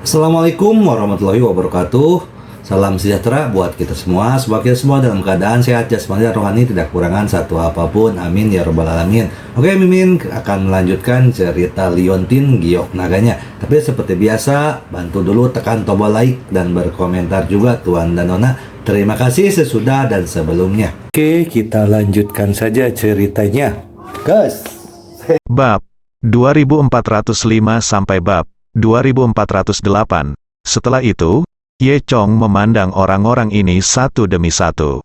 Assalamualaikum warahmatullahi wabarakatuh. Salam sejahtera buat kita semua. Semoga kita semua dalam keadaan sehat jasmani dan rohani, tidak kekurangan satu apapun. Amin ya robbal alamin. Oke, Mimin akan melanjutkan cerita Liontin Giok Naganya. Tapi seperti biasa, bantu dulu tekan tombol like dan berkomentar juga Tuan dan Nona. Terima kasih sesudah dan sebelumnya. Oke, kita lanjutkan saja ceritanya. Guys. Bab 2405 sampai bab 2408. Setelah itu, Ye Chong memandang orang-orang ini satu demi satu.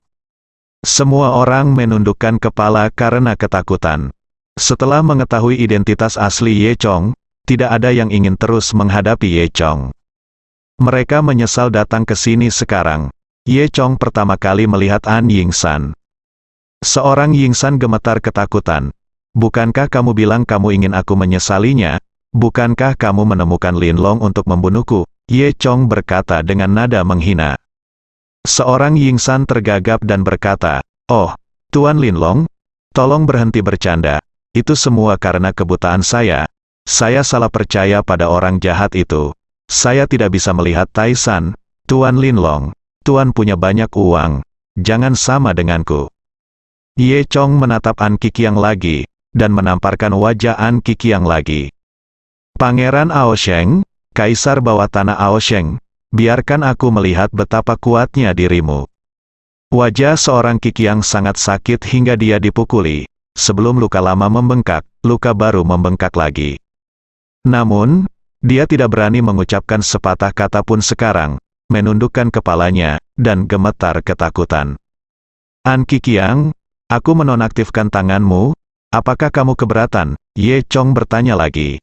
Semua orang menundukkan kepala karena ketakutan. Setelah mengetahui identitas asli Ye Chong, tidak ada yang ingin terus menghadapi Ye Chong. Mereka menyesal datang ke sini sekarang. Ye Chong pertama kali melihat An Yingsan. Seorang Yingsan gemetar ketakutan. Bukankah kamu bilang kamu ingin aku menyesalinya? Bukankah kamu menemukan Lin Long untuk membunuhku? Ye Chong berkata dengan nada menghina. Seorang Yingsan tergagap dan berkata, "Oh, Tuan Lin Long, tolong berhenti bercanda. Itu semua karena kebutaan saya. Saya salah percaya pada orang jahat itu. Saya tidak bisa melihat Taisan. Tuan Lin Long, Tuan punya banyak uang. Jangan sama denganku." Ye Chong menatap An Qiqiang lagi, dan menamparkan wajah An Qiqiang lagi. "Pangeran Aosheng, Kaisar bawah tanah Aosheng, biarkan aku melihat betapa kuatnya dirimu." Wajah seorang Qiqiang sangat sakit hingga dia dipukuli. Sebelum luka lama membengkak, luka baru membengkak lagi. Namun, dia tidak berani mengucapkan sepatah kata pun sekarang, menundukkan kepalanya, dan gemetar ketakutan. "An Qiqiang, aku menonaktifkan tanganmu. Apakah kamu keberatan?" Ye Chong bertanya lagi.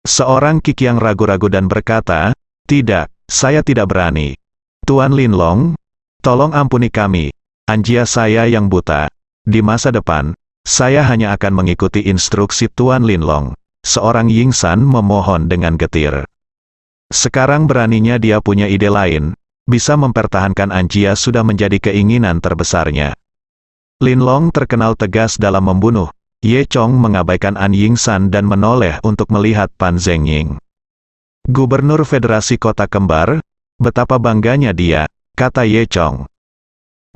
Seorang Qiqiang ragu-ragu dan berkata, "Tidak, saya tidak berani. Tuan Lin Long, tolong ampuni kami, anjia saya yang buta. Di masa depan, saya hanya akan mengikuti instruksi Tuan Lin Long." Seorang Yingsan memohon dengan getir. Sekarang beraninya dia punya ide lain, bisa mempertahankan anjia sudah menjadi keinginan terbesarnya. Lin Long terkenal tegas dalam membunuh. Ye Chong mengabaikan An Yingsan dan menoleh untuk melihat Pan Zhengying. "Gubernur Federasi Kota Kembar, betapa bangganya dia," kata Ye Chong.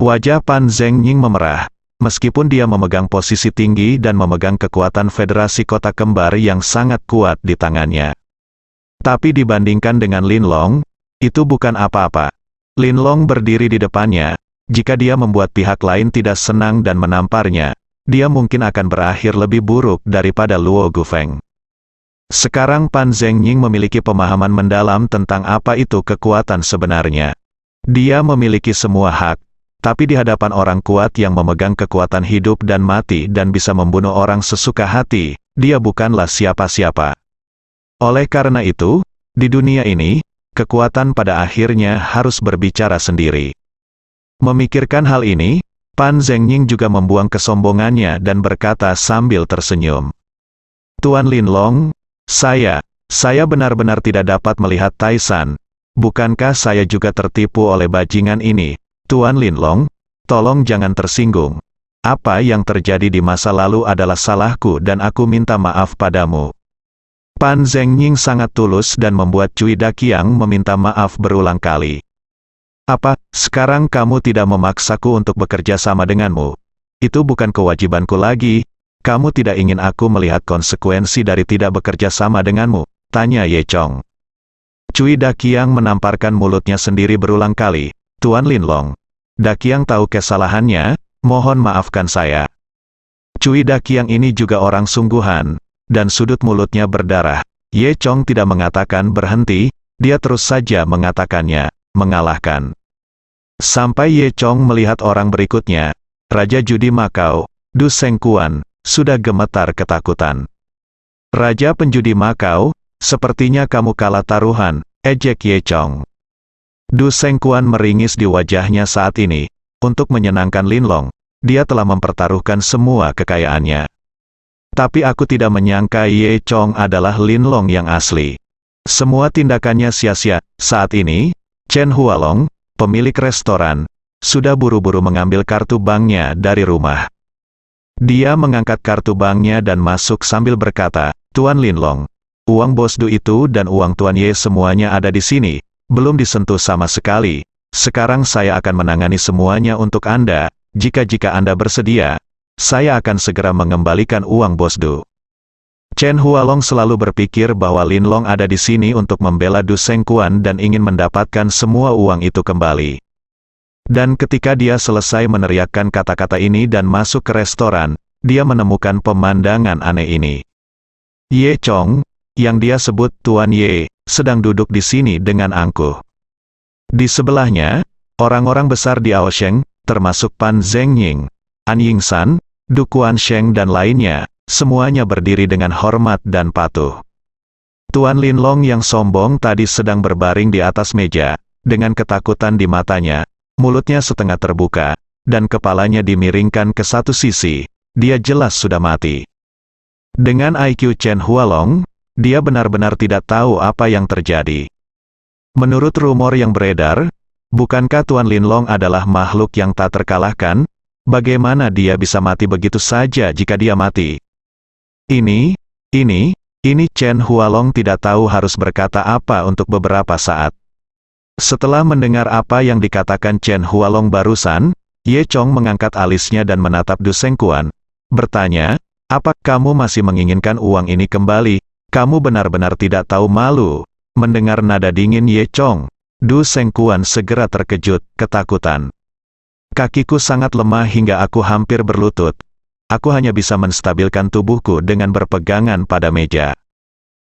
Wajah Pan Zhengying memerah, meskipun dia memegang posisi tinggi dan memegang kekuatan Federasi Kota Kembar yang sangat kuat di tangannya. Tapi dibandingkan dengan Lin Long, itu bukan apa-apa. Lin Long berdiri di depannya. Jika dia membuat pihak lain tidak senang dan menamparnya, dia mungkin akan berakhir lebih buruk daripada Luo Gufeng. Sekarang Pan Zhengying memiliki pemahaman mendalam tentang apa itu kekuatan sebenarnya. Dia memiliki semua hak, tapi di hadapan orang kuat yang memegang kekuatan hidup dan mati dan bisa membunuh orang sesuka hati, dia bukanlah siapa-siapa. Oleh karena itu, di dunia ini, kekuatan pada akhirnya harus berbicara sendiri. Memikirkan hal ini, Pan Zhengying juga membuang kesombongannya dan berkata sambil tersenyum. "Tuan Lin Long, saya benar-benar tidak dapat melihat Taisan. Bukankah saya juga tertipu oleh bajingan ini? Tuan Lin Long, tolong jangan tersinggung. Apa yang terjadi di masa lalu adalah salahku dan aku minta maaf padamu." Pan Zhengying sangat tulus dan membuat Cui Daqiang meminta maaf berulang kali. "Apa, sekarang kamu tidak memaksaku untuk bekerja sama denganmu? Itu bukan kewajibanku lagi. Kamu tidak ingin aku melihat konsekuensi dari tidak bekerja sama denganmu?" tanya Ye Chong. Cui Daqiang menamparkan mulutnya sendiri berulang kali. "Tuan Lin Long, Daqiang tahu kesalahannya, mohon maafkan saya." Cui Daqiang ini juga orang sungguhan, dan sudut mulutnya berdarah. Ye Chong tidak mengatakan berhenti, dia terus saja mengatakannya, mengalahkan. Sampai Ye Chong melihat orang berikutnya, Raja Judi Makau, Du Sengkuan, sudah gemetar ketakutan. "Raja penjudi Makau, sepertinya kamu kalah taruhan," ejek Ye Chong. Du Sengkuan meringis di wajahnya saat ini. Untuk menyenangkan Lin Long, dia telah mempertaruhkan semua kekayaannya. Tapi aku tidak menyangka Ye Chong adalah Lin Long yang asli. Semua tindakannya sia-sia. Saat ini, Chen Hualong, pemilik restoran, sudah buru-buru mengambil kartu banknya dari rumah. Dia mengangkat kartu banknya dan masuk sambil berkata, "Tuan Lin Long, uang Bos Du itu dan uang Tuan Ye semuanya ada di sini, belum disentuh sama sekali. Sekarang saya akan menangani semuanya untuk Anda. Jika Anda bersedia, saya akan segera mengembalikan uang Bos Du. Chen Hualong selalu berpikir bahwa Lin Long ada di sini untuk membela Du Sengkuan dan ingin mendapatkan semua uang itu kembali. Dan ketika dia selesai meneriakkan kata-kata ini dan masuk ke restoran, dia menemukan pemandangan aneh ini. Ye Chong, yang dia sebut Tuan Ye, sedang duduk di sini dengan angkuh. Di sebelahnya, orang-orang besar di Aosheng, termasuk Pan Zhengying, An Yingsan, Du Kuansheng dan lainnya, semuanya berdiri dengan hormat dan patuh. Tuan Lin Long yang sombong tadi sedang berbaring di atas meja, dengan ketakutan di matanya, mulutnya setengah terbuka, dan kepalanya dimiringkan ke satu sisi, dia jelas sudah mati. Dengan IQ Chen Hualong, dia benar-benar tidak tahu apa yang terjadi. Menurut rumor yang beredar, bukankah Tuan Lin Long adalah makhluk yang tak terkalahkan? Bagaimana dia bisa mati begitu saja jika dia mati? Ini Chen Hualong tidak tahu harus berkata apa untuk beberapa saat. Setelah mendengar apa yang dikatakan Chen Hualong barusan, Ye Chong mengangkat alisnya dan menatap Du Sengkuan, bertanya, "Apa kamu masih menginginkan uang ini kembali? Kamu benar-benar tidak tahu malu." Mendengar nada dingin Ye Chong, Du Sengkuan segera terkejut, ketakutan. "Kakiku sangat lemah hingga aku hampir berlutut. Aku hanya bisa menstabilkan tubuhku dengan berpegangan pada meja."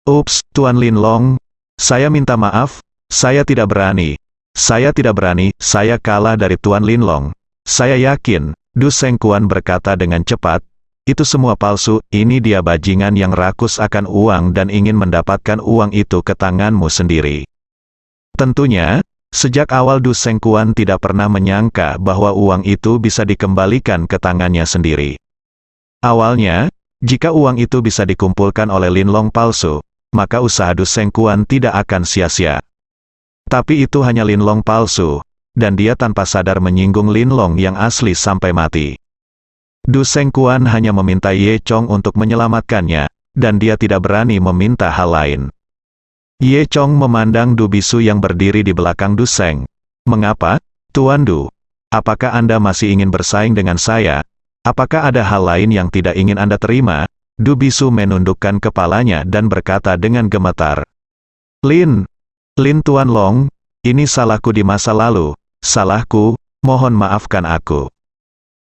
"Ups, Tuan Lin Long, saya minta maaf. Saya tidak berani. Saya kalah dari Tuan Lin Long. Saya yakin," Du Sengkuan berkata dengan cepat, "itu semua palsu, ini dia bajingan yang rakus akan uang dan ingin mendapatkan uang itu ke tanganmu sendiri." Tentunya, sejak awal Du Sengkuan tidak pernah menyangka bahwa uang itu bisa dikembalikan ke tangannya sendiri. Awalnya, jika uang itu bisa dikumpulkan oleh Lin Long palsu, maka usaha Du Sengkuan tidak akan sia-sia. Tapi itu hanya Lin Long palsu, dan dia tanpa sadar menyinggung Lin Long yang asli sampai mati. Du Sengkuan hanya meminta Ye Chong untuk menyelamatkannya, dan dia tidak berani meminta hal lain. Ye Chong memandang Du Bisu yang berdiri di belakang Du Seng. "Mengapa, Tuan Du? Apakah Anda masih ingin bersaing dengan saya? Apakah ada hal lain yang tidak ingin Anda terima?" Du Bisu menundukkan kepalanya dan berkata dengan gemetar, Lin Tuan Long, ini salahku di masa lalu, salahku, mohon maafkan aku."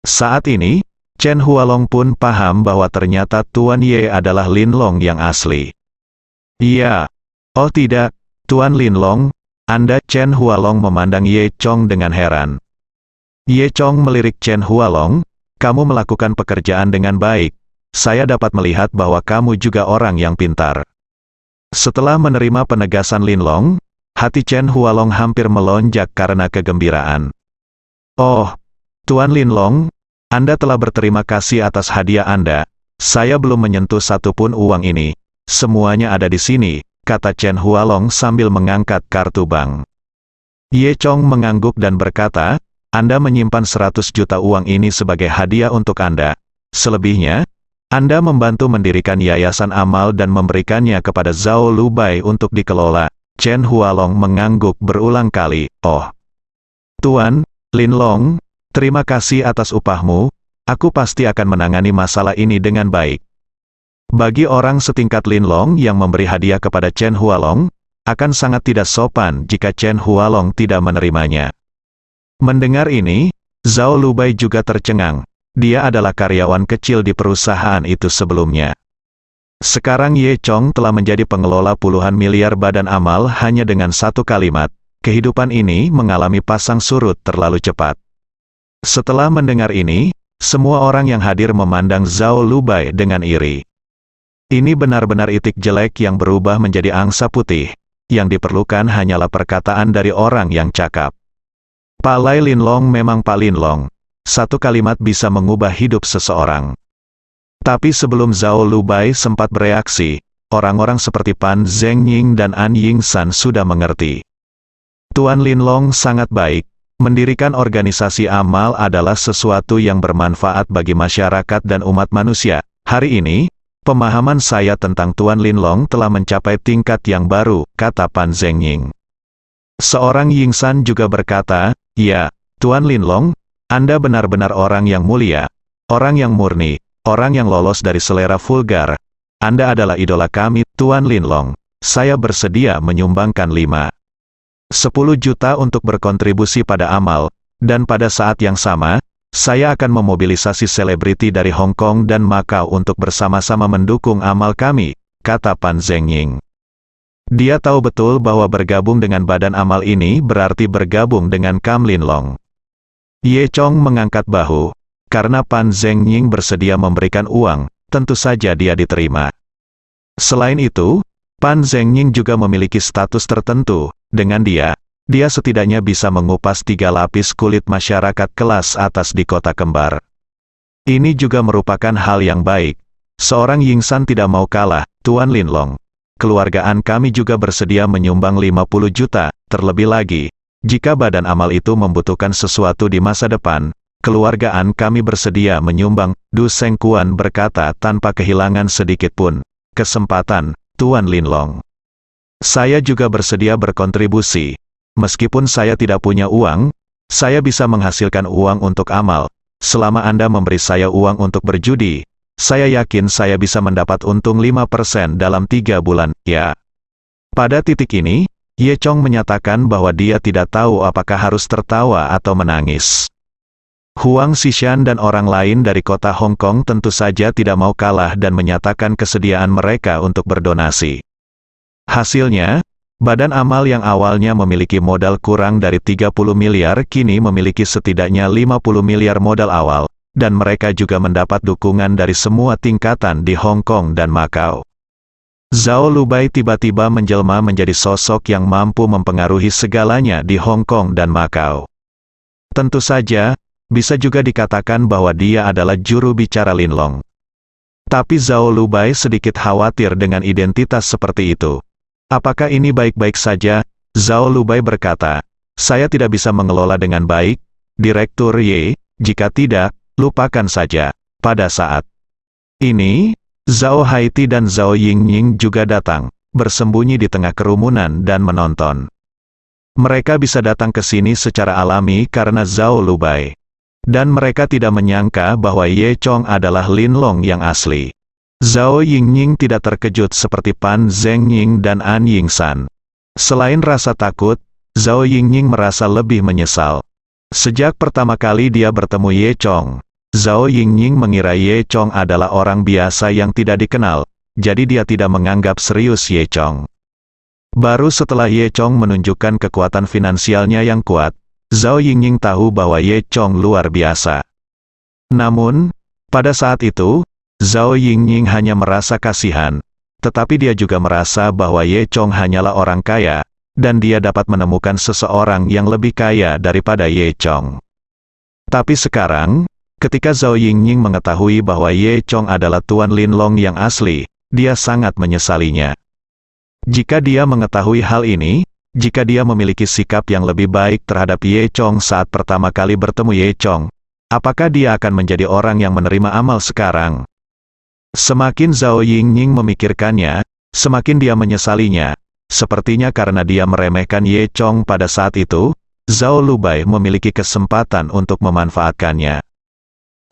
Saat ini, Chen Hualong pun paham bahwa ternyata Tuan Ye adalah Lin Long yang asli. "Iya. Oh tidak, Tuan Lin Long, Anda." Chen Hualong memandang Ye Chong dengan heran. Ye Chong melirik Chen Hualong, "Kamu melakukan pekerjaan dengan baik. Saya dapat melihat bahwa kamu juga orang yang pintar." Setelah menerima penegasan Lin Long, hati Chen Hualong hampir melonjak karena kegembiraan. "Oh, Tuan Lin Long, Anda telah berterima kasih atas hadiah Anda. Saya belum menyentuh satupun uang ini. Semuanya ada di sini," kata Chen Hualong sambil mengangkat kartu bank. Ye Chong mengangguk dan berkata, "Anda menyimpan 100 juta uang ini sebagai hadiah untuk Anda. Selebihnya, Anda membantu mendirikan yayasan amal dan memberikannya kepada Zhao Lubai untuk dikelola." Chen Hualong mengangguk berulang kali, "Oh, Tuan Lin Long, terima kasih atas upahmu, aku pasti akan menangani masalah ini dengan baik." Bagi orang setingkat Lin Long yang memberi hadiah kepada Chen Hualong, akan sangat tidak sopan jika Chen Hualong tidak menerimanya. Mendengar ini, Zhao Lubai juga tercengang. Dia adalah karyawan kecil di perusahaan itu sebelumnya. Sekarang Ye Chong telah menjadi pengelola puluhan miliar badan amal hanya dengan satu kalimat, kehidupan ini mengalami pasang surut terlalu cepat. Setelah mendengar ini, semua orang yang hadir memandang Zhao Lubai dengan iri. Ini benar-benar itik jelek yang berubah menjadi angsa putih. Yang diperlukan hanyalah perkataan dari orang yang cakap. Pak Lai Lin Long memang Pak Lin Long. Satu kalimat bisa mengubah hidup seseorang. Tapi sebelum Zhao Lubai sempat bereaksi, orang-orang seperti Pan Zhengying dan An Yingsan sudah mengerti. Tuan Lin Long sangat baik. Mendirikan organisasi amal adalah sesuatu yang bermanfaat bagi masyarakat dan umat manusia. Hari ini, pemahaman saya tentang Tuan Linlong telah mencapai tingkat yang baru, kata Pan Zengying. Seorang Yingsan juga berkata, ya, Tuan Linlong, Anda benar-benar orang yang mulia, orang yang murni, orang yang lolos dari selera vulgar. Anda adalah idola kami, Tuan Linlong. Saya bersedia menyumbangkan 10 juta untuk berkontribusi pada amal, dan pada saat yang sama, saya akan memobilisasi selebriti dari Hong Kong dan Makau untuk bersama-sama mendukung amal kami, kata Pan Zengying. Dia tahu betul bahwa bergabung dengan badan amal ini berarti bergabung dengan Kam Linlong. Ye Chong mengangkat bahu, karena Pan Zengying bersedia memberikan uang, tentu saja dia diterima. Selain itu, Pan Zengying juga memiliki status tertentu. Dengan dia setidaknya bisa mengupas 3 lapis kulit masyarakat kelas atas di kota kembar. Ini juga merupakan hal yang baik. Seorang Yingsan tidak mau kalah, Tuan Linlong. Keluargaan kami juga bersedia menyumbang 50 juta, terlebih lagi, jika badan amal itu membutuhkan sesuatu di masa depan, keluargaan kami bersedia menyumbang, Du Sengkuan berkata tanpa kehilangan sedikit pun kesempatan, Tuan Linlong. Saya juga bersedia berkontribusi. Meskipun saya tidak punya uang, saya bisa menghasilkan uang untuk amal. Selama Anda memberi saya uang untuk berjudi, saya yakin saya bisa mendapat untung 5% dalam 3 bulan, ya. Pada titik ini, Ye Chong menyatakan bahwa dia tidak tahu apakah harus tertawa atau menangis. Huang Xishan dan orang lain dari kota Hong Kong tentu saja tidak mau kalah dan menyatakan kesediaan mereka untuk berdonasi. Hasilnya, badan amal yang awalnya memiliki modal kurang dari 30 miliar kini memiliki setidaknya 50 miliar modal awal, dan mereka juga mendapat dukungan dari semua tingkatan di Hong Kong dan Makau. Zhao Lubai tiba-tiba menjelma menjadi sosok yang mampu mempengaruhi segalanya di Hong Kong dan Makau. Tentu saja, bisa juga dikatakan bahwa dia adalah juru bicara Linlong. Tapi Zhao Lubai sedikit khawatir dengan identitas seperti itu. Apakah ini baik-baik saja? Zhao Lubai berkata, saya tidak bisa mengelola dengan baik, Direktur Ye, jika tidak, lupakan saja. Pada saat ini, Zhao Haiti dan Zhao Yingying juga datang, bersembunyi di tengah kerumunan dan menonton. Mereka bisa datang ke sini secara alami karena Zhao Lubai. Dan mereka tidak menyangka bahwa Ye Chong adalah Linlong yang asli. Zhao Yingying tidak terkejut seperti Pan Zengying dan An Yingsan. Selain rasa takut, Zhao Yingying merasa lebih menyesal. Sejak pertama kali dia bertemu Ye Chong, Zhao Yingying mengira Ye Chong adalah orang biasa yang tidak dikenal, jadi dia tidak menganggap serius Ye Chong. Baru setelah Ye Chong menunjukkan kekuatan finansialnya yang kuat, Zhao Yingying tahu bahwa Ye Chong luar biasa. Namun, pada saat itu, Zhao Yingying hanya merasa kasihan, tetapi dia juga merasa bahwa Ye Chong hanyalah orang kaya, dan dia dapat menemukan seseorang yang lebih kaya daripada Ye Chong. Tapi sekarang, ketika Zhao Yingying mengetahui bahwa Ye Chong adalah Tuan Linlong yang asli, dia sangat menyesalinya. Jika dia mengetahui hal ini, jika dia memiliki sikap yang lebih baik terhadap Ye Chong saat pertama kali bertemu Ye Chong, apakah dia akan menjadi orang yang menerima amal sekarang? Semakin Zhao Yingying memikirkannya, semakin dia menyesalinya. Sepertinya karena dia meremehkan Ye Chong pada saat itu, Zhao Lubai memiliki kesempatan untuk memanfaatkannya.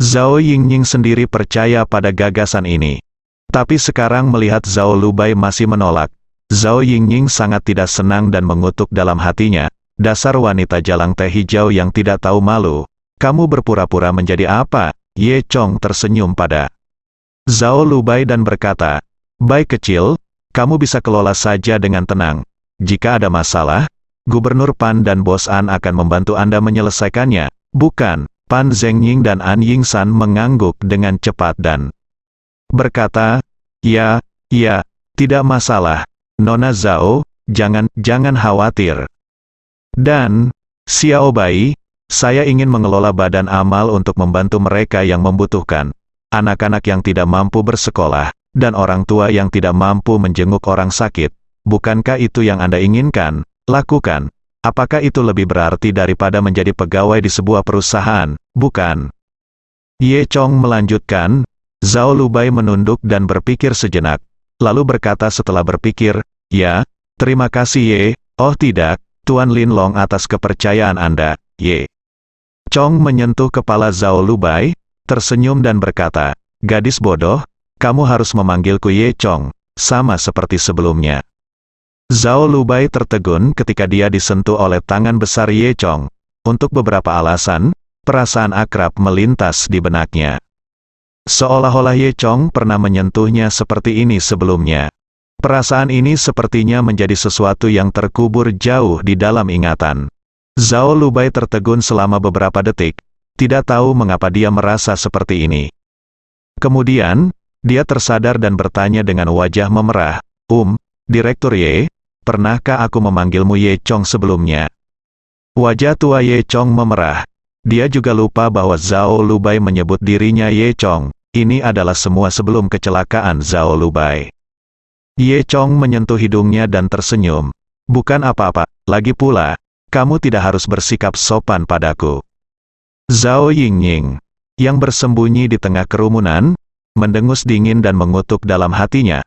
Zhao Yingying sendiri percaya pada gagasan ini. Tapi sekarang melihat Zhao Lubai masih menolak, Zhao Yingying sangat tidak senang dan mengutuk dalam hatinya, dasar wanita jalang teh hijau yang tidak tahu malu. Kamu berpura-pura menjadi apa? Ye Chong tersenyum pada Zhao Lubai dan berkata, baik kecil, kamu bisa kelola saja dengan tenang. Jika ada masalah, Gubernur Pan dan Bos An akan membantu Anda menyelesaikannya. Bukan, Pan Zengying dan An Yingsan mengangguk dengan cepat dan berkata, ya, tidak masalah. Nona Zhao, jangan khawatir. Dan, Xiao Bai, saya ingin mengelola badan amal untuk membantu mereka yang membutuhkan. Anak-anak yang tidak mampu bersekolah, dan orang tua yang tidak mampu menjenguk orang sakit. Bukankah itu yang Anda inginkan? Lakukan. Apakah itu lebih berarti daripada menjadi pegawai di sebuah perusahaan? Bukan. Ye Chong melanjutkan, Zhao Lubai menunduk dan berpikir sejenak, lalu berkata setelah berpikir, "Ya, terima kasih Ye, oh tidak, Tuan Linlong atas kepercayaan Anda, Ye." Chong menyentuh kepala Zhao Lubai, tersenyum dan berkata, "Gadis bodoh, kamu harus memanggilku Ye Chong, sama seperti sebelumnya." Zhao Lubai tertegun ketika dia disentuh oleh tangan besar Ye Chong. Untuk beberapa alasan, perasaan akrab melintas di benaknya. Seolah-olah Ye Chong pernah menyentuhnya seperti ini sebelumnya. Perasaan ini sepertinya menjadi sesuatu yang terkubur jauh di dalam ingatan. Zhao Lubai tertegun selama beberapa detik, tidak tahu mengapa dia merasa seperti ini. Kemudian, dia tersadar dan bertanya dengan wajah memerah, Direktur Ye, pernahkah aku memanggilmu Ye Chong sebelumnya?" Wajah tua Ye Chong memerah. Dia juga lupa bahwa Zhao Lubai menyebut dirinya Ye Chong. Ini adalah semua sebelum kecelakaan Zhao Lubai. Ye Chong menyentuh hidungnya dan tersenyum. "Bukan apa-apa, lagi pula, kamu tidak harus bersikap sopan padaku." Zhao Yingying, yang bersembunyi di tengah kerumunan, mendengus dingin dan mengutuk dalam hatinya,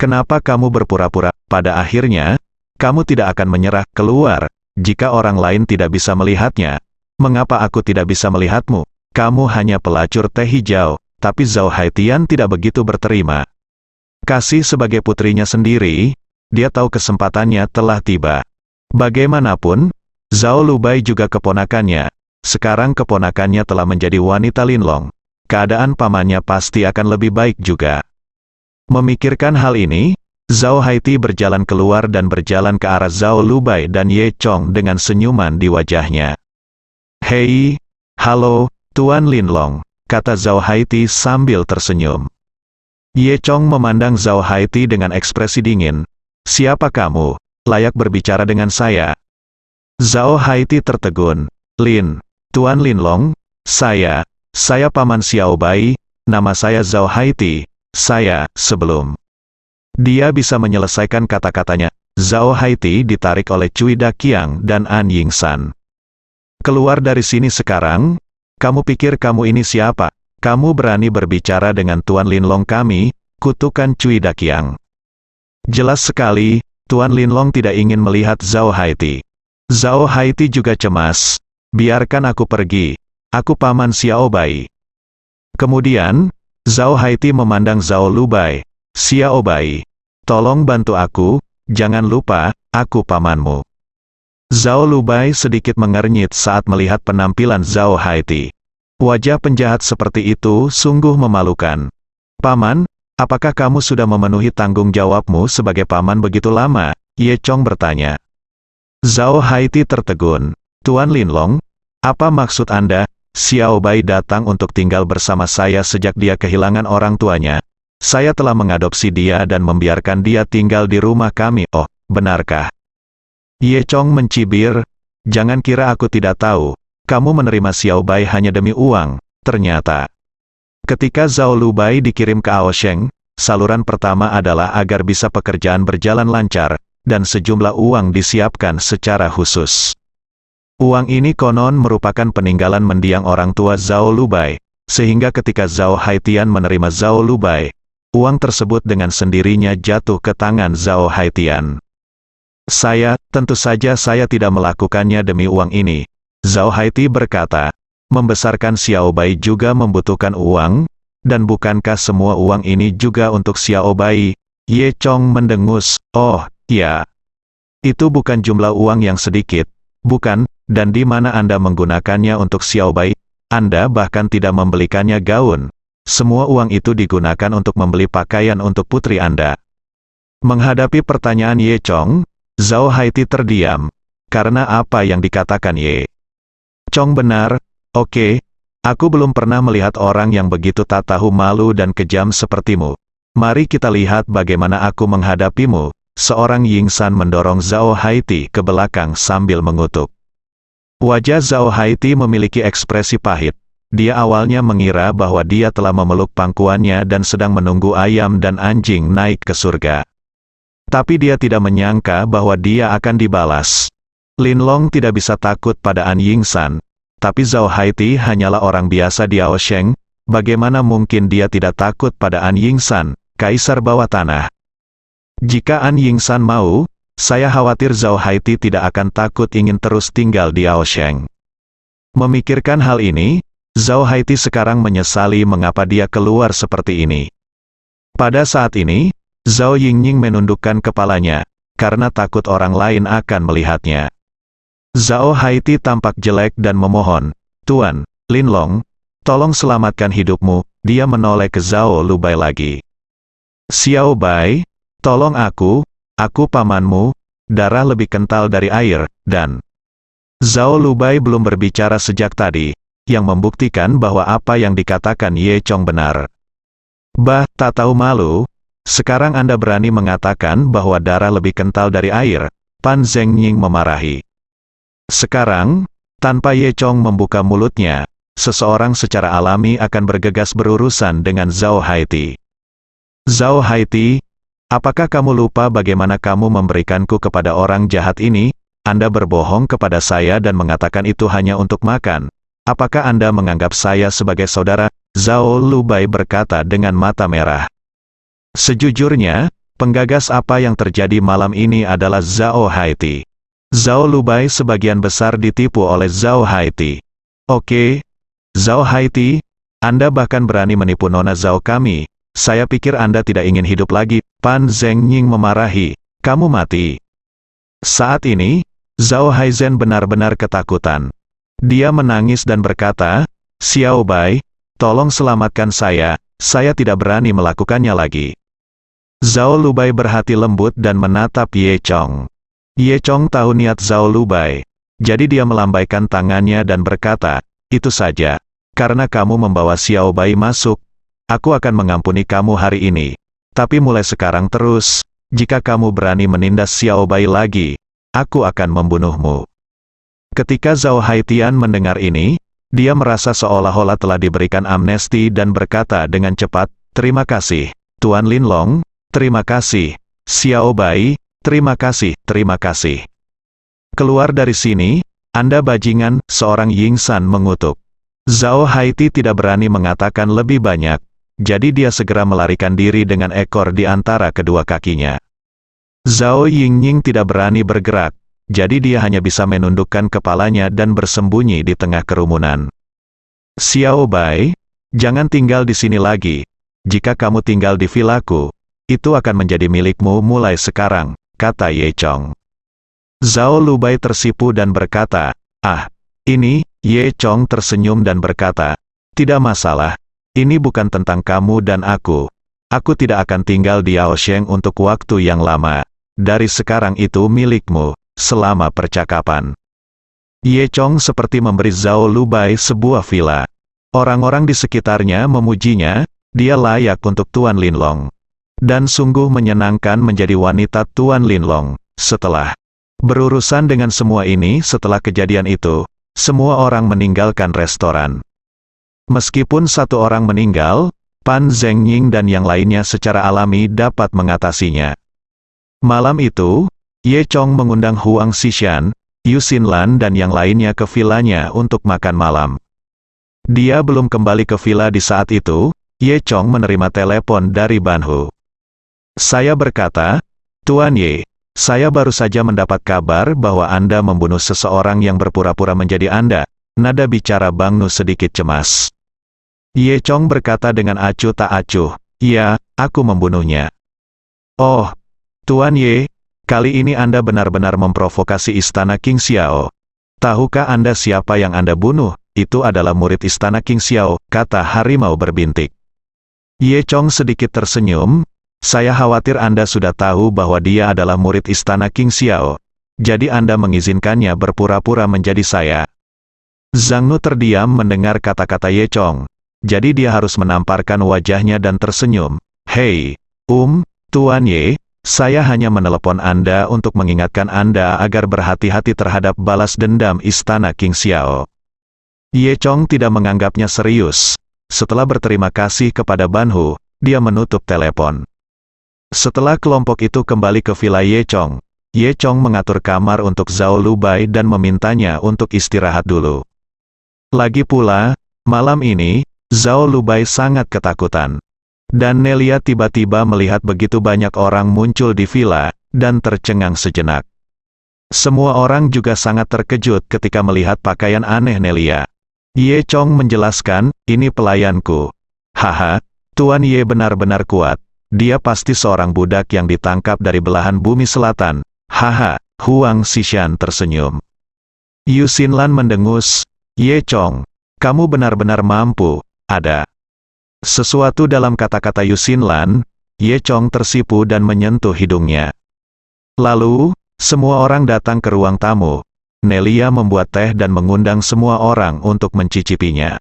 kenapa kamu berpura-pura? Pada akhirnya, kamu tidak akan menyerah keluar. Jika orang lain tidak bisa melihatnya, mengapa aku tidak bisa melihatmu? Kamu hanya pelacur teh hijau." Tapi Zhao Haitian tidak begitu berterima. Kasih sebagai putrinya sendiri, dia tahu kesempatannya telah tiba. Bagaimanapun, Zhao Lubai juga keponakannya. Sekarang keponakannya telah menjadi wanita Linlong. Keadaan pamannya pasti akan lebih baik juga. Memikirkan hal ini, Zhao Haiti berjalan keluar dan berjalan ke arah Zhao Lubai dan Ye Chong dengan senyuman di wajahnya. "Hei, halo, Tuan Linlong," kata Zhao Haiti sambil tersenyum. Ye Chong memandang Zhao Haiti dengan ekspresi dingin. "Siapa kamu? Layak berbicara dengan saya?" Zhao Haiti tertegun. Tuan Linlong, saya Paman Xiao Bai, nama saya Zhao Haiti, sebelum." Dia bisa menyelesaikan kata-katanya. Zhao Haiti ditarik oleh Cui Daqiang dan An Yingsan. "Keluar dari sini sekarang. Kamu pikir kamu ini siapa? Kamu berani berbicara dengan Tuan Linlong kami?" kutukan Cui Daqiang. Jelas sekali, Tuan Linlong tidak ingin melihat Zhao Haiti. Zhao Haiti juga cemas. "Biarkan aku pergi. Aku Paman Xiao Bai." Kemudian, Zhao Haiti memandang Zhao Lubai. "Xiao Bai, tolong bantu aku, jangan lupa, aku pamanmu." Zhao Lubai sedikit mengernyit saat melihat penampilan Zhao Haiti. Wajah penjahat seperti itu sungguh memalukan. "Paman, apakah kamu sudah memenuhi tanggung jawabmu sebagai paman begitu lama?" Ye Chong bertanya. Zhao Haiti tertegun. "Tuan Linlong, apa maksud Anda? Xiao Bai datang untuk tinggal bersama saya sejak dia kehilangan orang tuanya. Saya telah mengadopsi dia dan membiarkan dia tinggal di rumah kami. Oh, benarkah?" Ye Chong mencibir, "Jangan kira aku tidak tahu. Kamu menerima Xiao Bai hanya demi uang." Ternyata, ketika Zhao Lubai dikirim ke Aosheng, saluran pertama adalah agar bisa pekerjaan berjalan lancar, dan sejumlah uang disiapkan secara khusus. Uang ini konon merupakan peninggalan mendiang orang tua Zhao Lubai, sehingga ketika Zhao Haitian menerima Zhao Lubai, uang tersebut dengan sendirinya jatuh ke tangan Zhao Haitian. Tentu saja saya tidak melakukannya demi uang ini," Zhao Haiti berkata. "Membesarkan Xiao Bai juga membutuhkan uang, dan bukankah semua uang ini juga untuk Xiao Bai?" Ye Chong mendengus. "Oh, ya. Itu bukan jumlah uang yang sedikit, bukan, dan di mana Anda menggunakannya untuk Xiao Bai? Anda bahkan tidak membelikannya gaun. Semua uang itu digunakan untuk membeli pakaian untuk putri Anda." Menghadapi pertanyaan Ye Chong, Zhao Haiti terdiam. Karena apa yang dikatakan Ye Chong benar. "Oke, aku belum pernah melihat orang yang begitu tak tahu malu dan kejam sepertimu. Mari kita lihat bagaimana aku menghadapimu." Seorang Yingsan mendorong Zhao Haiti ke belakang sambil mengutuk. Wajah Zhao Haiti memiliki ekspresi pahit. Dia awalnya mengira bahwa dia telah memeluk pangkuannya dan sedang menunggu ayam dan anjing naik ke surga. Tapi dia tidak menyangka bahwa dia akan dibalas. Linlong tidak bisa takut pada An Yingsan, tapi Zhao Haiti hanyalah orang biasa di Aosheng, bagaimana mungkin dia tidak takut pada An Yingsan, kaisar bawah tanah? Jika An Yingsan mau, saya khawatir Zhao Haiti tidak akan takut ingin terus tinggal di Aosheng. Memikirkan hal ini, Zhao Haiti sekarang menyesali mengapa dia keluar seperti ini. Pada saat ini, Zhao Yingning menundukkan kepalanya, karena takut orang lain akan melihatnya. Zhao Haiti tampak jelek dan memohon, "Tuan, Linlong, tolong selamatkan hidupmu." Dia menoleh ke Zhao Lubai lagi. "Xiao Bai, tolong aku pamanmu, darah lebih kental dari air, dan..." Zhao Lubai belum berbicara sejak tadi, yang membuktikan bahwa apa yang dikatakan Ye Chong benar. "Bah, tak tahu malu, sekarang Anda berani mengatakan bahwa darah lebih kental dari air?" Pan Zhengying memarahi. Sekarang, tanpa Ye Chong membuka mulutnya, seseorang secara alami akan bergegas berurusan dengan Zhao Haiti. "Zhao Haiti, apakah kamu lupa bagaimana kamu memberikanku kepada orang jahat ini? Anda berbohong kepada saya dan mengatakan itu hanya untuk makan. Apakah Anda menganggap saya sebagai saudara?" Zhao Lubai berkata dengan mata merah. Sejujurnya, penggagas apa yang terjadi malam ini adalah Zhao Haiti. Zhao Lubai sebagian besar ditipu oleh Zhao Haiti. "Oke, Zhao Haiti, Anda bahkan berani menipu Nona Zhao kami. Saya pikir Anda tidak ingin hidup lagi." Pan Zhengying memarahi, "Kamu mati." Saat ini, Zhao Haizhen benar-benar ketakutan. Dia menangis dan berkata, "Xiao Bai, tolong selamatkan saya tidak berani melakukannya lagi." Zhao Lubai berhati lembut dan menatap Ye Chong. Ye Chong tahu niat Zhao Lubai, jadi dia melambaikan tangannya dan berkata, "Itu saja, karena kamu membawa Xiao Bai masuk, aku akan mengampuni kamu hari ini. Tapi mulai sekarang terus, jika kamu berani menindas Xiao Bai lagi, aku akan membunuhmu." Ketika Zhao Haitian mendengar ini, dia merasa seolah-olah telah diberikan amnesti dan berkata dengan cepat, "Terima kasih, Tuan Linlong, terima kasih, Xiao Bai, terima kasih, terima kasih." "Keluar dari sini, Anda bajingan," seorang Yingsan mengutuk. Zhao Haiti tidak berani mengatakan lebih banyak, jadi dia segera melarikan diri dengan ekor di antara kedua kakinya. Zhao Yingning tidak berani bergerak, jadi dia hanya bisa menundukkan kepalanya dan bersembunyi di tengah kerumunan. "Xiao Bai, jangan tinggal di sini lagi. Jika kamu tinggal di vilaku, itu akan menjadi milikmu mulai sekarang," kata Ye Chong. Zhao Lubai tersipu dan berkata, "Ah, ini..." Ye Chong tersenyum dan berkata, "Tidak masalah, ini bukan tentang kamu dan aku. Aku tidak akan tinggal di Aosheng untuk waktu yang lama. Dari sekarang itu milikmu, selama percakapan." Ye Chong seperti memberi Zhao Lubai sebuah villa. Orang-orang di sekitarnya memujinya, dia layak untuk Tuan Linlong. Dan sungguh menyenangkan menjadi wanita Tuan Linlong. Setelah berurusan dengan semua ini, setelah kejadian itu, semua orang meninggalkan restoran. Meskipun satu orang meninggal, Pan Zhengying dan yang lainnya secara alami dapat mengatasinya. Malam itu, Ye Chong mengundang Huang Xishan, Yu Xinlan dan yang lainnya ke vilanya untuk makan malam. Dia belum kembali ke villa di saat itu, Ye Chong menerima telepon dari Ban Hu. "Saya berkata, Tuan Ye, saya baru saja mendapat kabar bahwa Anda membunuh seseorang yang berpura-pura menjadi Anda." Nada bicara Bang Nu sedikit cemas. Ye Chong berkata dengan acuh tak acuh, "Ya, aku membunuhnya." "Oh, Tuan Ye, kali ini Anda benar-benar memprovokasi istana King Xiao. Tahukah Anda siapa yang Anda bunuh? Itu adalah murid istana King Xiao," kata harimau berbintik. Ye Chong sedikit tersenyum, "Saya khawatir Anda sudah tahu bahwa dia adalah murid istana King Xiao. Jadi Anda mengizinkannya berpura-pura menjadi saya." Zhang Nu terdiam mendengar kata-kata Ye Chong. Jadi dia harus menamparkan wajahnya dan tersenyum. "Hei, Tuan Ye, saya hanya menelepon Anda untuk mengingatkan Anda agar berhati-hati terhadap balas dendam istana King Xiao." Ye Chong tidak menganggapnya serius. Setelah berterima kasih kepada Ban Hu, dia menutup telepon. Setelah kelompok itu kembali ke villa Ye Chong mengatur kamar untuk Zhao Lubai dan memintanya untuk istirahat dulu. Lagi pula, malam ini, Zhao Lubai sangat ketakutan. Dan Nelia tiba-tiba melihat begitu banyak orang muncul di villa, dan tercengang sejenak. Semua orang juga sangat terkejut ketika melihat pakaian aneh Nelia. Ye Chong menjelaskan, ini pelayanku. Haha, Tuan Ye benar-benar kuat. Dia pasti seorang budak yang ditangkap dari belahan bumi selatan. Haha, Huang Xishan tersenyum. Yu Xinlan mendengus, Ye Chong, kamu benar-benar mampu, ada sesuatu dalam kata-kata Yu Xinlan. Ye Chong tersipu dan menyentuh hidungnya. Lalu, semua orang datang ke ruang tamu. Nelia membuat teh dan mengundang semua orang untuk mencicipinya.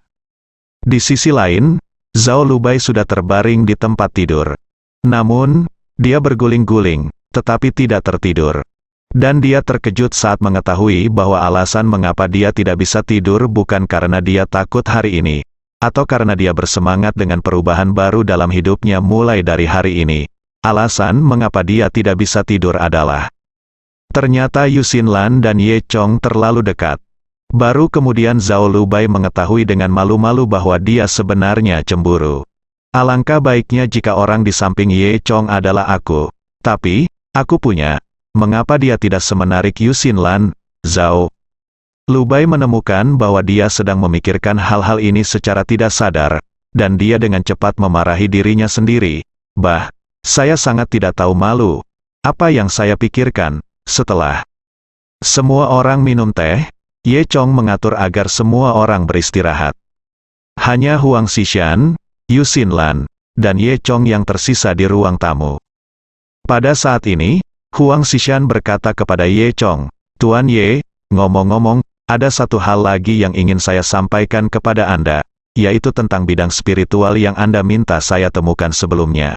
Di sisi lain, Zhao Lubai sudah terbaring di tempat tidur. Namun, dia berguling-guling, tetapi tidak tertidur. Dan dia terkejut saat mengetahui bahwa alasan mengapa dia tidak bisa tidur bukan karena dia takut hari ini, atau karena dia bersemangat dengan perubahan baru dalam hidupnya mulai dari hari ini. Alasan mengapa dia tidak bisa tidur adalah ternyata Yu Xinlan dan Ye Chong terlalu dekat. Baru kemudian Zhao Lubai mengetahui dengan malu-malu bahwa dia sebenarnya cemburu. Alangkah baiknya jika orang di samping Ye Chong adalah aku. Tapi, aku punya. Mengapa dia tidak semenarik Yu Xinlan? Zhao Lubai menemukan bahwa dia sedang memikirkan hal-hal ini secara tidak sadar, dan dia dengan cepat memarahi dirinya sendiri. Saya sangat tidak tahu malu. Apa yang saya pikirkan? Setelah semua orang minum teh, Ye Chong mengatur agar semua orang beristirahat. Hanya Huang Xishan, Yu Xinlan, dan Ye Chong yang tersisa di ruang tamu. Pada saat ini, Huang Xishan berkata kepada Ye Chong, Tuan Ye, ngomong-ngomong, ada satu hal lagi yang ingin saya sampaikan kepada Anda, yaitu tentang bidang spiritual yang Anda minta saya temukan sebelumnya.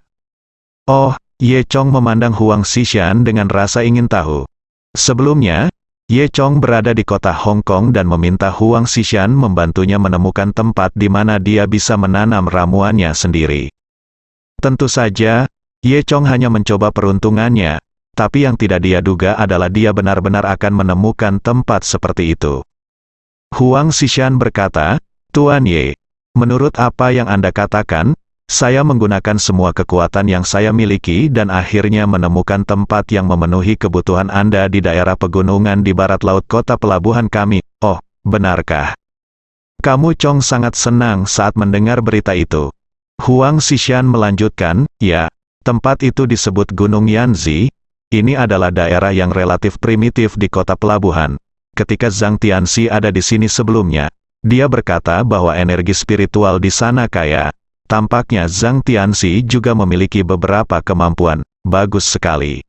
Oh, Ye Chong memandang Huang Xishan dengan rasa ingin tahu. Sebelumnya, Ye Chong berada di kota Hong Kong dan meminta Huang Xishan membantunya menemukan tempat di mana dia bisa menanam ramuannya sendiri. Tentu saja, Ye Chong hanya mencoba peruntungannya, tapi yang tidak dia duga adalah dia benar-benar akan menemukan tempat seperti itu. Huang Xishan berkata, Tuan Ye, menurut apa yang Anda katakan, saya menggunakan semua kekuatan yang saya miliki dan akhirnya menemukan tempat yang memenuhi kebutuhan Anda di daerah pegunungan di barat laut kota pelabuhan kami. Oh, benarkah? Kamu Chong sangat senang saat mendengar berita itu. Huang Xishan melanjutkan, ya, tempat itu disebut Gunung Yanzi. Ini adalah daerah yang relatif primitif di kota pelabuhan. Ketika Zhang Tianxi ada di sini sebelumnya, dia berkata bahwa energi spiritual di sana kaya. Tampaknya Zhang Tianxi juga memiliki beberapa kemampuan. Bagus sekali.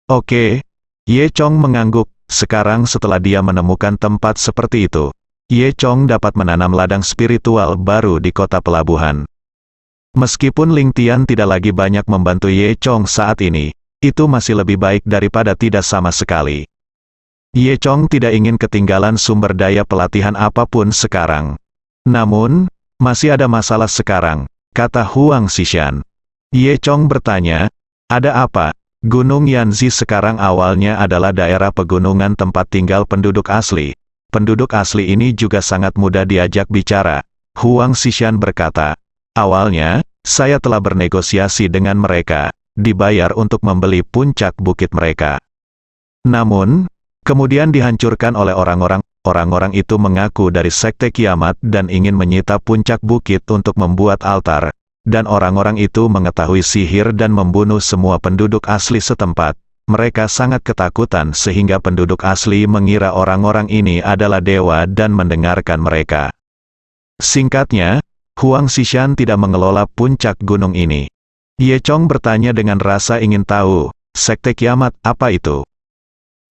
Oke. Ye Chong mengangguk. Sekarang setelah dia menemukan tempat seperti itu, Ye Chong dapat menanam ladang spiritual baru di kota pelabuhan. Meskipun Ling Tian tidak lagi banyak membantu Ye Chong saat ini, itu masih lebih baik daripada tidak sama sekali. Ye Chong tidak ingin ketinggalan sumber daya pelatihan apapun sekarang. Namun, masih ada masalah sekarang, kata Huang Xishan. Ye Chong bertanya, ada apa? Gunung Yanzi sekarang awalnya adalah daerah pegunungan tempat tinggal penduduk asli. Penduduk asli ini juga sangat mudah diajak bicara. Huang Xishan berkata, awalnya, saya telah bernegosiasi dengan mereka, dibayar untuk membeli puncak bukit mereka. Namun, kemudian dihancurkan oleh orang-orang itu mengaku dari Sekte Kiamat dan ingin menyita puncak bukit untuk membuat altar, dan orang-orang itu mengetahui sihir dan membunuh semua penduduk asli setempat. Mereka sangat ketakutan sehingga penduduk asli mengira orang-orang ini adalah dewa dan mendengarkan mereka. Singkatnya, Huang Xishan tidak mengelola puncak gunung ini. Ye Chong bertanya dengan rasa ingin tahu, Sekte Kiamat apa itu?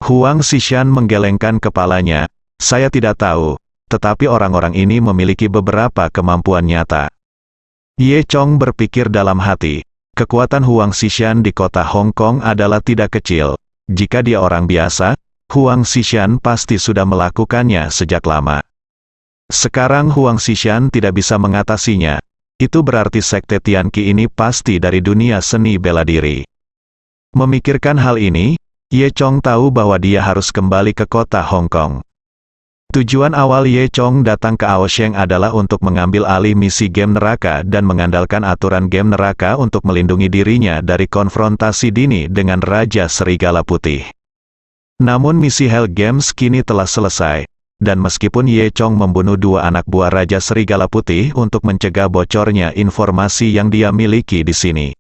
Huang Xishan menggelengkan kepalanya. Saya tidak tahu, tetapi orang-orang ini memiliki beberapa kemampuan nyata. Ye Chong berpikir dalam hati, kekuatan Huang Xishan di kota Hong Kong adalah tidak kecil. Jika dia orang biasa, Huang Xishan pasti sudah melakukannya sejak lama. Sekarang Huang Xishan tidak bisa mengatasinya. Itu berarti Sekte Tianqi ini pasti dari dunia seni bela diri. Memikirkan hal ini, Ye Chong tahu bahwa dia harus kembali ke kota Hong Kong. Tujuan awal Ye Chong datang ke Aosheng adalah untuk mengambil alih misi game neraka dan mengandalkan aturan game neraka untuk melindungi dirinya dari konfrontasi dini dengan Raja Serigala Putih. Namun misi Hell Games kini telah selesai, dan meskipun Ye Chong membunuh 2 anak buah Raja Serigala Putih untuk mencegah bocornya informasi yang dia miliki di sini.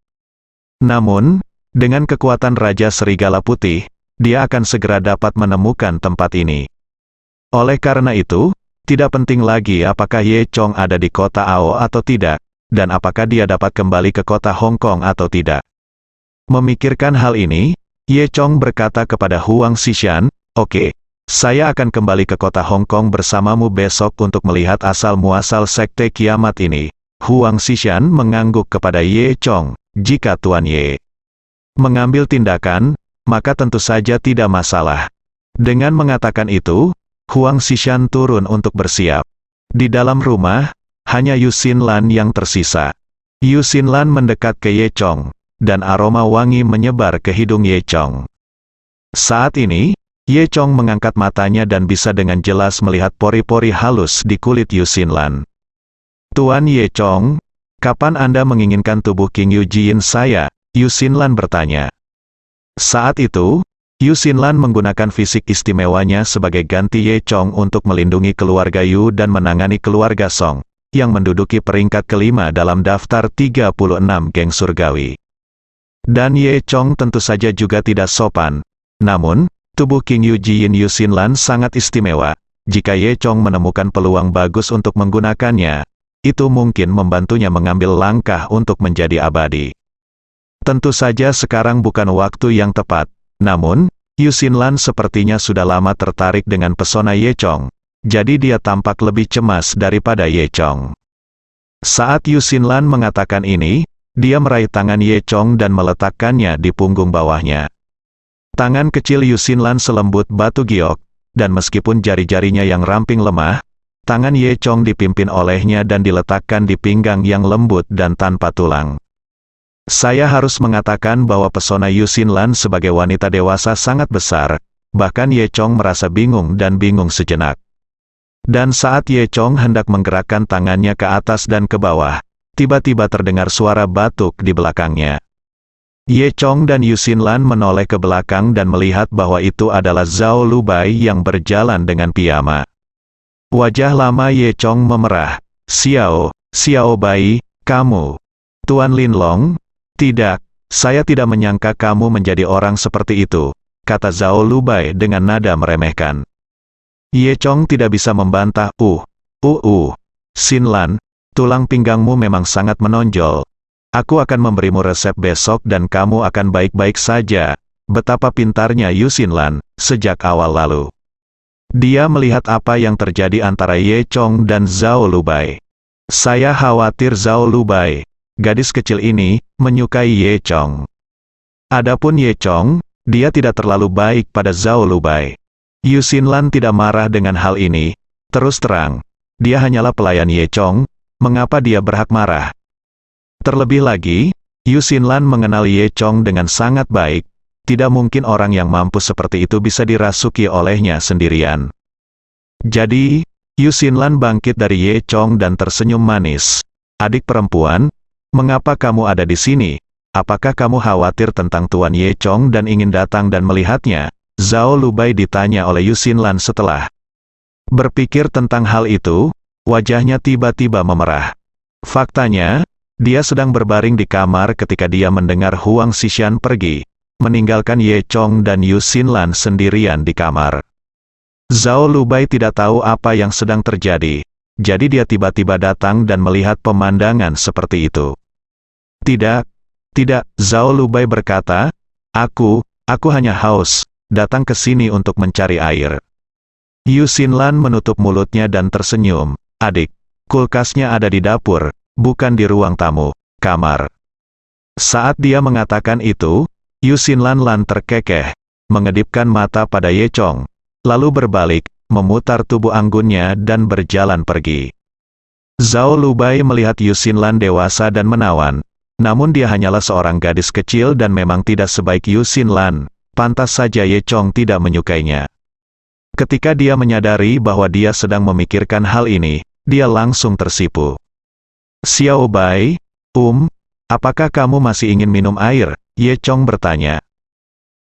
Namun, dengan kekuatan Raja Serigala Putih, dia akan segera dapat menemukan tempat ini. Oleh karena itu, tidak penting lagi apakah Ye Chong ada di kota Ao atau tidak, dan apakah dia dapat kembali ke kota Hong Kong atau tidak. Memikirkan hal ini, Ye Chong berkata kepada Huang Xishan, "Oke, saya akan kembali ke kota Hong Kong bersamamu besok untuk melihat asal-muasal sekte kiamat ini." Huang Xishan mengangguk kepada Ye Chong, "Jika Tuan Ye mengambil tindakan, maka tentu saja tidak masalah." Dengan mengatakan itu, Huang Xishan turun untuk bersiap. Di dalam rumah, hanya Yu Xinlan yang tersisa. Yu Xinlan mendekat ke Ye Chong, dan aroma wangi menyebar ke hidung Ye Chong. Saat ini, Ye Chong mengangkat matanya dan bisa dengan jelas melihat pori-pori halus di kulit Yu Xinlan. "Tuan Ye Chong, kapan Anda menginginkan tubuh King Yu Jin saya?" Yu Xinlan bertanya. Saat itu, Yu Xinlan menggunakan fisik istimewanya sebagai ganti Ye Chong untuk melindungi keluarga Yu dan menangani keluarga Song, yang menduduki peringkat kelima dalam daftar 36 geng surgawi. Dan Ye Chong tentu saja juga tidak sopan. Namun, tubuh King Yu Jin Yu Xinlan sangat istimewa. Jika Ye Chong menemukan peluang bagus untuk menggunakannya, itu mungkin membantunya mengambil langkah untuk menjadi abadi. Tentu saja sekarang bukan waktu yang tepat. Namun, Yu Xinlan sepertinya sudah lama tertarik dengan pesona Ye Chong, jadi dia tampak lebih cemas daripada Ye Chong. Saat Yu Xinlan mengatakan ini, dia meraih tangan Ye Chong dan meletakkannya di punggung bawahnya. Tangan kecil Yu Xinlan selembut batu giok, dan meskipun jari-jarinya yang ramping lemah, tangan Ye Chong dipimpin olehnya dan diletakkan di pinggang yang lembut dan tanpa tulang. Saya harus mengatakan bahwa pesona Yu Xinlan sebagai wanita dewasa sangat besar, bahkan Ye Chong merasa bingung dan bingung sejenak. Dan saat Ye Chong hendak menggerakkan tangannya ke atas dan ke bawah, tiba-tiba terdengar suara batuk di belakangnya. Ye Chong dan Yu Xinlan menoleh ke belakang dan melihat bahwa itu adalah Zhao Lubai yang berjalan dengan piyama. Wajah lama Ye Chong memerah. Xiao Bai, kamu. Tuan Lin Long? Tidak, saya tidak menyangka kamu menjadi orang seperti itu, kata Zhao Lubai dengan nada meremehkan. Ye Chong tidak bisa membantah, Xinlan, tulang pinggangmu memang sangat menonjol. Aku akan memberimu resep besok dan kamu akan baik-baik saja. Betapa pintarnya Yu Xinlan, sejak awal lalu. Dia melihat apa yang terjadi antara Ye Chong dan Zhao Lubai. Saya khawatir Zhao Lubai, gadis kecil ini, menyukai Ye Chong. Adapun Ye Chong, dia tidak terlalu baik pada Zhao Lubai. Yu Xinlan tidak marah dengan hal ini. Terus terang, dia hanyalah pelayan Ye Chong, mengapa dia berhak marah? Terlebih lagi, Yu Xinlan mengenal Ye Chong dengan sangat baik. Tidak mungkin orang yang mampu seperti itu bisa dirasuki olehnya sendirian. Jadi, Yu Xinlan bangkit dari Ye Chong dan tersenyum manis. Adik perempuan, mengapa kamu ada di sini? Apakah kamu khawatir tentang Tuan Ye Chong dan ingin datang dan melihatnya? Zhao Lubai ditanya oleh Yu Xinlan setelah berpikir tentang hal itu, wajahnya tiba-tiba memerah. Faktanya, dia sedang berbaring di kamar ketika dia mendengar Huang Xishan pergi, meninggalkan Ye Chong dan Yu Xinlan sendirian di kamar. Zhao Lubai tidak tahu apa yang sedang terjadi, jadi dia tiba-tiba datang dan melihat pemandangan seperti itu. Tidak, Zhao Lubai berkata, aku hanya haus, datang ke sini untuk mencari air. Yu Xinlan menutup mulutnya dan tersenyum. Adik, kulkasnya ada di dapur, bukan di ruang tamu, kamar. Saat dia mengatakan itu, Yu Xinlan terkekeh, mengedipkan mata pada Ye Chong, lalu berbalik, memutar tubuh anggunnya dan berjalan pergi. Zhao Lubai melihat Yu Xinlan dewasa dan menawan. Namun dia hanyalah seorang gadis kecil dan memang tidak sebaik Yu Xinlan, pantas saja Ye Chong tidak menyukainya. Ketika dia menyadari bahwa dia sedang memikirkan hal ini, dia langsung tersipu. Xiao Bai, apakah kamu masih ingin minum air? Ye Chong bertanya.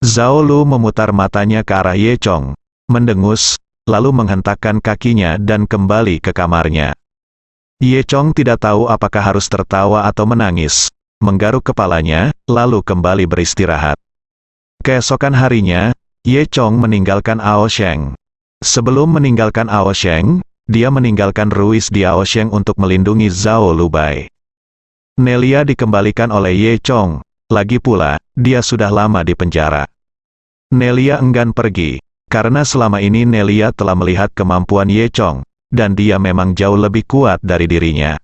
Zhao Lu memutar matanya ke arah Ye Chong, mendengus, lalu menghentakkan kakinya dan kembali ke kamarnya. Ye Chong tidak tahu apakah harus tertawa atau menangis, menggaruk kepalanya, lalu kembali beristirahat. Keesokan harinya, Ye Chong meninggalkan Ao Sheng. Sebelum meninggalkan Ao Sheng, dia meninggalkan Ruis di Ao Sheng untuk melindungi Zhao Lubai. Nelia dikembalikan oleh Ye Chong, lagi pula, dia sudah lama di penjara. Nelia enggan pergi, karena selama ini Nelia telah melihat kemampuan Ye Chong, dan dia memang jauh lebih kuat dari dirinya.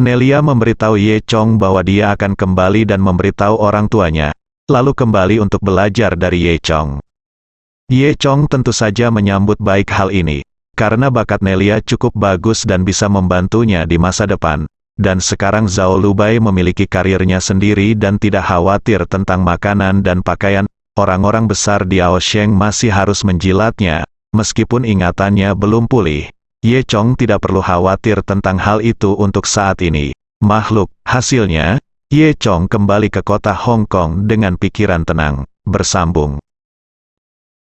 Nelia memberitahu Ye Chong bahwa dia akan kembali dan memberitahu orang tuanya, lalu kembali untuk belajar dari Ye Chong. Ye Chong tentu saja menyambut baik hal ini, karena bakat Nelia cukup bagus dan bisa membantunya di masa depan, dan sekarang Zhao Lubai memiliki karirnya sendiri dan tidak khawatir tentang makanan dan pakaian. Orang-orang besar di Ao Sheng masih harus menjilatnya, meskipun ingatannya belum pulih. Ye Chong tidak perlu khawatir tentang hal itu untuk saat ini. Hasilnya, Ye Chong kembali ke kota Hong Kong dengan pikiran tenang. Bersambung.